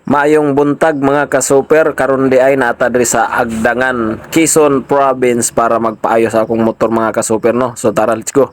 Maayong buntag mga ka-super, karon di ay naata diri sa Agdangan, Quezon Province para magpaayos sa akong motor mga ka-super no. So tara, let's go.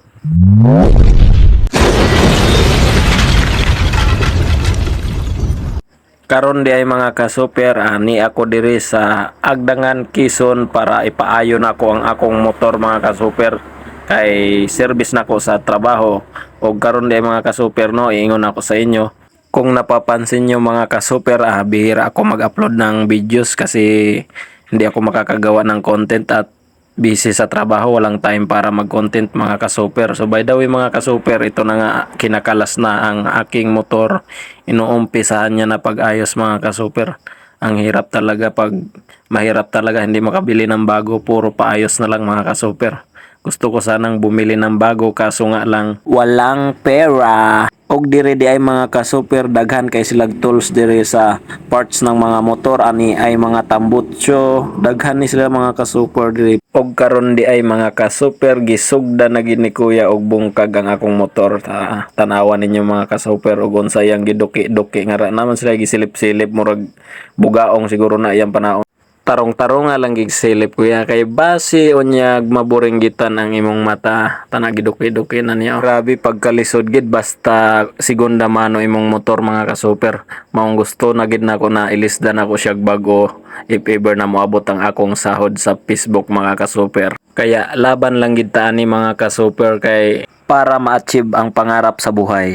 Karon di ay mga ka-super, ani ako diri sa Agdangan, Quezon para ipaayon ako ang akong motor mga ka-super. Kay service nako sa trabaho. O karon di ay mga ka-super no, iingon ako sa inyo. Kung napapansin nyo mga ka-super, bihira ako mag-upload ng videos kasi hindi ako makakagawa ng content at busy sa trabaho, walang time para mag-content mga ka-super. So by the way mga ka-super, ito na nga kinakalas na ang aking motor. Inuumpisahan niya na pag-ayos mga ka-super. Ang hirap talaga mahirap talaga hindi makabili ng bago, puro paayos na lang mga ka-super. Gusto ko sanang bumili ng bago kaso nga lang walang pera. Og dire di ay mga ka-super, daghan kay silag tools dire sa parts ng mga motor, ani ay mga tambutso, daghan ni sila mga ka-super dire. Og karon di ay mga ka-super, gisugda na gid ni kuya og bungkag ang akong motor. Tanawan ninyo mga ka-super og unsayang giduki-duki nga ra naman sila gisilip-silip, murag bugaong siguro na iyang panahon. Tarong-tarong nga lang gigsilip kuya kay base unyag maburing gitan ang imong mata, tanag giduki-duki na niya. Grabe pagkalisod gid basta segunda mano imong motor mga ka-super. Maong gusto na gid nako na ilisdan ako siya bago if ever na moabot ang akong sahod sa Facebook mga ka-super. Kaya laban lang gid ta ni mga ka-super kay para ma-achieve ang pangarap sa buhay.